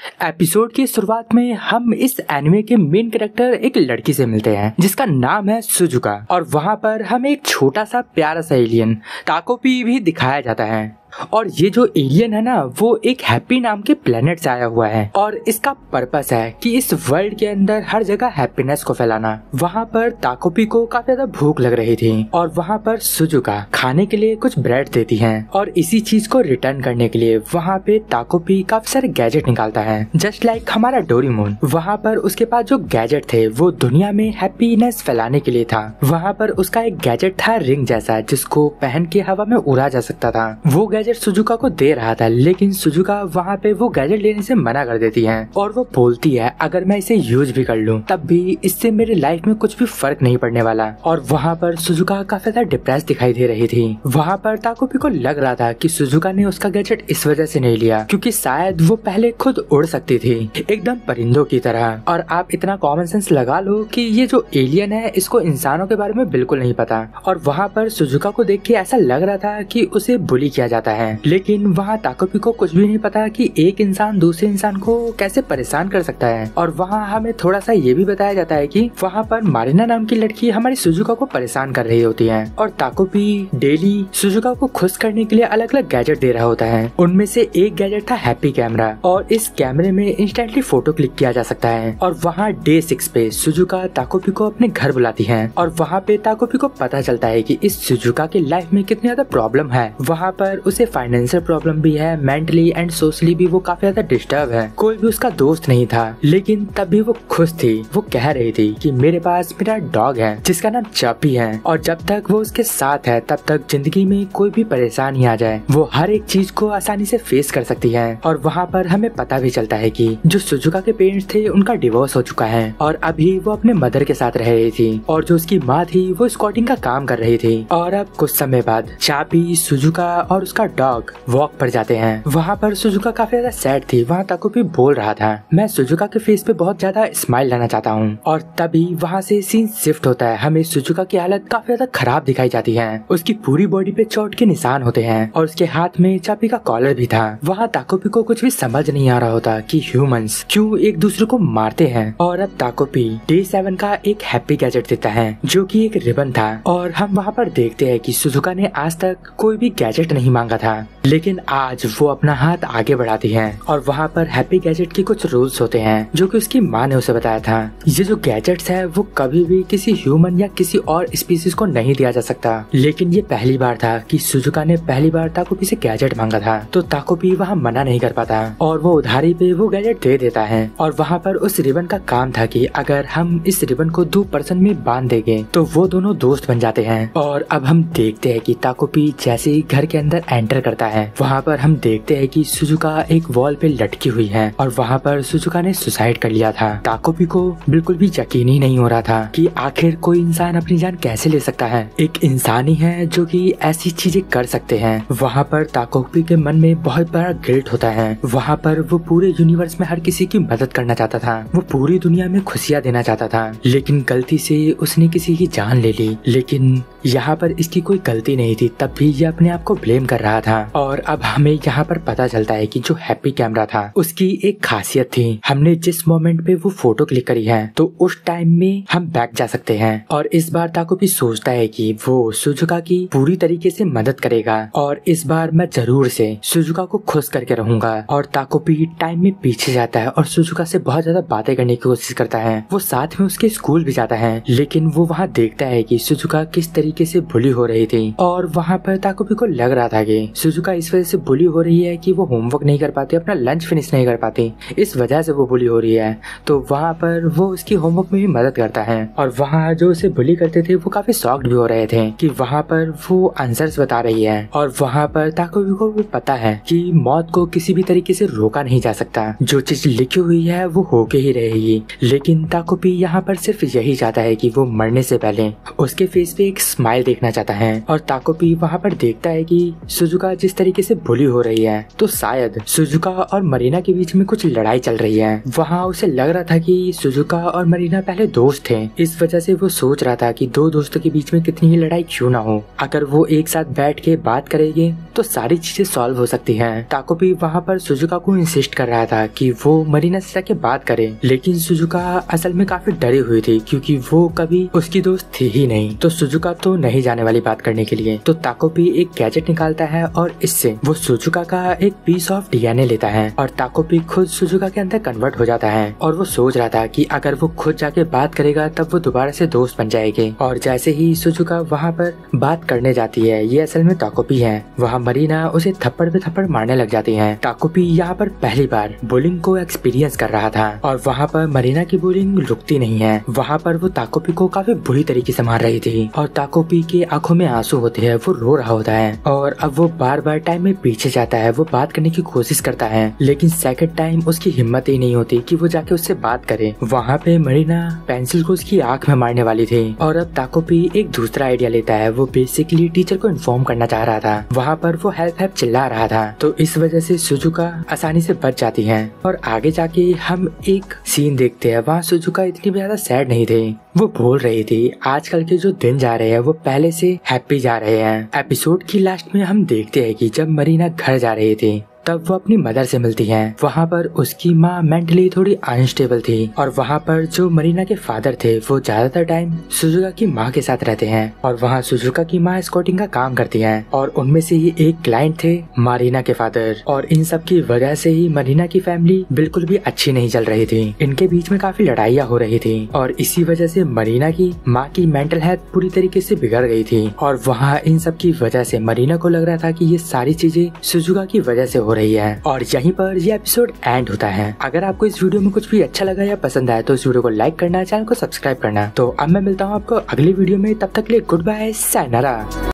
Episode की शुरुआत में हम इस एनिमे के मेन कैरेक्टर एक लड़की से मिलते हैं जिसका नाम है सुजुका, और वहाँ पर हमें एक छोटा सा प्यारा सा एलियन ताकोपी भी दिखाया जाता है। और ये जो एलियन है ना, वो एक हैप्पी नाम के प्लेनेट से आया हुआ है और इसका पर्पस है कि इस वर्ल्ड के अंदर हर जगह हैप्पीनेस को फैलाना। वहाँ पर ताकोपी को काफी ज्यादा भूख लग रही थी और वहाँ पर सुजुका खाने के लिए कुछ ब्रेड देती है, और इसी चीज को रिटर्न करने के लिए वहाँ पे ताकोपी काफी सारे गैजेट निकालता है, जस्ट लाइक हमारा डोरेमोन। वहाँ पर उसके पास जो गैजेट थे वो दुनिया में हैप्पीनेस फैलाने के लिए था। वहाँ पर उसका एक गैजेट था रिंग जैसा, जिसको पहन के हवा में उड़ा जा सकता था। वो गैजेट सुजुका को दे रहा था, लेकिन सुजुका वहाँ पे वो गैजेट लेने से मना कर देती है और वो बोलती है अगर मैं इसे यूज भी कर लूँ तब भी इससे मेरे लाइफ में कुछ भी फर्क नहीं पड़ने वाला। और वहाँ पर सुजुका काफी ज्यादा डिप्रेस दिखाई दे रही थी। वहाँ पर ताकोपी को लग रहा था कि सुजुका ने उसका गैजेट इस वजह से नहीं लिया क्योंकि शायद वो पहले खुद उड़ सकती थी एकदम परिंदों की तरह। और आप इतना कॉमन सेंस लगा लो कि ये जो एलियन है इसको इंसानों के बारे में बिल्कुल नहीं पता। और वहाँ पर सुजुका को देख के ऐसा लग रहा था कि उसे बुली किया जाता है, लेकिन वहाँ ताकोपी को कुछ भी नहीं पता कि एक इंसान दूसरे इंसान को कैसे परेशान कर सकता है। और वहाँ हमें थोड़ा सा ये भी बताया जाता है कि वहाँ पर मारिना नाम की लड़की हमारी सुजुका को परेशान कर रही होती है और ताकोपी डेली सुजुका को खुश करने के लिए अलग अलग गैजेट दे रहा होता है। उनमें से एक गैजेट था हैप्पी कैमरा, और इस कैमरे में इंस्टेंटली फोटो क्लिक किया जा सकता है। और वहाँ डे 6 पे सुजुका ताकोपी को अपने घर बुलाती है और वहाँ पे ताकोपी को पता चलता है कि इस सुजुका की लाइफ में कितनी ज्यादा प्रॉब्लम है। वहाँ पर उसे फाइनेंशियल प्रॉब्लम भी है, मेंटली एंड सोशली भी वो काफी ज्यादा डिस्टर्ब है। कोई भी उसका दोस्त नहीं था, लेकिन तब भी वो खुश थी। वो कह रही थी कि मेरे पास मेरा डॉग है जिसका नाम चैपी है, और जब तक वो उसके साथ है तब तक जिंदगी में कोई भी परेशानी आ जाए वो हर एक चीज को आसानी से फेस कर सकती है। और वहाँ पर हमें पता भी चलता है कि जो सुजुका के पेरेंट्स थे उनका डिवोर्स हो चुका है और अभी वो अपने मदर के साथ रह रही थी, और जो उसकी माँ थी वो स्क्वाटिंग का काम कर रही थी। और अब कुछ समय बाद चैपी, सुजुका और उसका डॉग वॉक पर जाते हैं। वहाँ पर सुजुका काफी ज्यादा सैड थी। वहाँ ताकोपी बोल रहा था मैं सुजुका के फेस पे बहुत ज्यादा स्माइल लाना चाहता हूँ। और तभी वहाँ से सीन शिफ्ट होता है। हमें सुजुका की हालत काफी ज्यादा खराब दिखाई जाती है। उसकी पूरी बॉडी पे चोट के निशान होते हैं और उसके हाथ में चाबी का कॉलर भी था। वहाँ ताकोपी को कुछ भी समझ नहीं आ रहा होता कि ह्यूमंस क्यों एक दूसरे को मारते हैं। और अब ताकोपी डे 7 का एक हैप्पी गैजेट देता है जो कि एक रिबन था, और हम वहाँ पर देखते हैं कि सुजुका ने आज तक कोई भी गैजेट नहीं मांगा था, लेकिन आज वो अपना हाथ आगे बढ़ाती है। और वहाँ पर हैप्पी गैजेट के कुछ रूल्स होते हैं जो कि उसकी माँ ने उसे बताया था। ये जो गैजेट्स है वो कभी भी किसी ह्यूमन या किसी और स्पीसीज को नहीं दिया जा सकता, लेकिन ये पहली बार था कि सुजुका ने पहली बार ताकोपी से गैजेट मांगा था, तो ताकोपी वहाँ मना नहीं कर पाता और वो उधारी पे वो गैजेट दे देता है। और वहाँ पर उस रिबन का काम था कि अगर हम इस रिबन को 2 पर्सन में बांध देंगे तो वो दोनों दोस्त बन जाते हैं। और अब हम देखते हैं कि ताकोपी जैसे ही घर के अंदर एंटर करता है, वहाँ पर हम देखते हैं कि सुजुका एक वॉल पे लटकी हुई है और वहाँ पर सुजुका ने सुसाइड कर लिया था। ताकोपी को बिल्कुल भी यकीन ही नहीं हो रहा था कि आखिर कोई इंसान अपनी जान कैसे ले सकता है। एक इंसान ही है जो कि ऐसी चीजें कर सकते हैं। वहाँ पर ताकोपी के मन में बहुत बड़ा गिल्ट होता है। वहाँ पर वो पूरे यूनिवर्स में हर किसी की मदद करना चाहता था, वो पूरी दुनिया में खुशियाँ देना चाहता था, लेकिन गलती से उसने किसी की जान ले ली। लेकिन यहाँ पर इसकी कोई गलती नहीं थी, तब भी ये अपने आप को ब्लेम कर रहा था। और अब हमें यहाँ पर पता चलता है कि जो हैप्पी कैमरा था उसकी एक खासियत थी। हमने जिस मोमेंट पे वो फोटो क्लिक करी है तो उस टाइम में हम बैक जा सकते हैं। और इस बार ताकोपी सोचता है कि वो सुजुका की पूरी तरीके से मदद करेगा और इस बार मैं जरूर से सुजुका को खुश करके रहूंगा। और ताकोपी टाइम में पीछे जाता है और सुजुका से बहुत ज्यादा बातें करने की कोशिश करता है। वो साथ में उसके स्कूल भी जाता है, लेकिन वो वहाँ देखता है कि सुजुका किस तरीके से बुली हो रही थी। और वहाँ पर ताकोपी को लग रहा था कि सुजुका इस वजह से बुली हो रही है कि वो होमवर्क नहीं कर पाती, अपना लंच फिनिश नहीं कर पाती, इस वजह से वो बुली हो रही है। तो वहाँ पर वो उसकी होमवर्क में भी मदद करता है। और वहाँ जो उसे बुली करते थे वो काफी शॉक्ड भी हो रहे थे कि वहाँ पर वो आंसर्स बता रही है। और वहाँ पर ताकोपी को भी पता है कि मौत को किसी भी तरीके से रोका नहीं जा सकता, जो चीज लिखी हुई है वो होके ही रहेगी। लेकिन ताकोपी यहाँ पर सिर्फ यही चाहता है कि वो मरने से पहले उसके फेस पे एक स्माइल देखना चाहता है। और ताकोपी वहाँ पर देखता है कि सुजुका जिस तरीके से बुली हो रही है। तो शायद सुजुका और मरीना के बीच में कुछ लड़ाई चल रही है। वहाँ उसे लग रहा था कि सुजुका और मरीना पहले दोस्त थे, इस वजह से वो सोच रहा था कि दो दोस्तों के बीच में कितनी ही लड़ाई क्यों ना हो, अगर वो एक साथ बैठ के बात करेंगे तो सारी चीजें सॉल्व हो सकती हैं। ताकोपी वहाँ पर सुजुका को इंसिस्ट कर रहा था कि वो मरीना से जाके बात करे, लेकिन सुजुका असल में काफी डरी हुई थी क्योंकि वो कभी उसकी दोस्त थी ही नहीं। तो सुजुका तो नहीं जाने वाली बात करने के लिए। तो ताकोपी एक गैजेट निकालता है और इससे वो सुजुका का एक पीस ऑफ डीएनए लेता है और ताकोपी खुद सुजुका के अंदर कन्वर्ट हो जाता है। और वो सोच रहा था कि अगर वो खुद जाके बात करेगा तब वो दोबारा से दोस्त बन जाएगी। और जैसे ही सुजुका वहाँ पर बात करने जाती है, ये असल में ताकोपी है, वहाँ मरीना उसे थप्पड़ पे थप्पड़ मारने लग जाती है। ताकोपी यहाँ पर पहली बार बुलिंग को एक्सपीरियंस कर रहा था और वहाँ पर मरीना की बुलिंग रुकती नहीं है। वहाँ पर वो ताकोपी को काफी बुरी तरीके से मार रही थी और ताकोपी के आंखों में आंसू होते हैं, वो रो रहा होता है। और अब वो बार बार टाइम में पीछे जाता है, वो बात करने की कोशिश करता है, लेकिन सेकंड टाइम उसकी हिम्मत ही नहीं होती कि वो जाके उससे बात करे। वहाँ पे मरीना पेंसिल को उसकी आंख में मारने वाली थी और अब ताकोपी एक दूसरा आइडिया लेता है। वो बेसिकली टीचर को इन्फॉर्म करना चाह रहा था। वहाँ पर वो हेल्प हेल्प चिल्ला रहा था, तो इस वजह से सुजुका आसानी से बच जाती है। और आगे जाके हम एक सीन देखते हैं, वहाँ सुजुका इतनी ज्यादा सैड नहीं थी, वो बोल रही थी आजकल के जो दिन जा रहे हैं वो पहले से हैप्पी जा रहे हैं। एपिसोड की लास्ट में हम देखते हैं कि जब मरीना घर जा रही थी तब वो अपनी मदर से मिलती है। वहाँ पर उसकी माँ मेंटली थोड़ी अनस्टेबल थी और वहाँ पर जो मरीना के फादर थे वो ज्यादातर टाइम सुजुका की माँ के साथ रहते हैं। और वहाँ सुजुका की माँ स्काउटिंग का काम करती है और उनमें से ही एक क्लाइंट थे मरीना के फादर। और इन सब की वजह से ही मरीना की फैमिली बिल्कुल भी अच्छी नहीं चल रही थी, इनके बीच में काफी लड़ाइयाँ हो रही थी और इसी वजह से मरीना की माँ की मेंटल हेल्थ पूरी तरीके से बिगड़ गई थी। और वहाँ इन सब की वजह से मरीना को लग रहा था कि ये सारी चीजें सुजुका की वजह से हो रही है। और यहीं पर ये एपिसोड एंड होता है। अगर आपको इस वीडियो में कुछ भी अच्छा लगा या पसंद आया तो इस वीडियो को लाइक करना, चैनल को सब्सक्राइब करना। तो अब मैं मिलता हूँ आपको अगली वीडियो में, तब तक के लिए गुड बाय, सायनारा।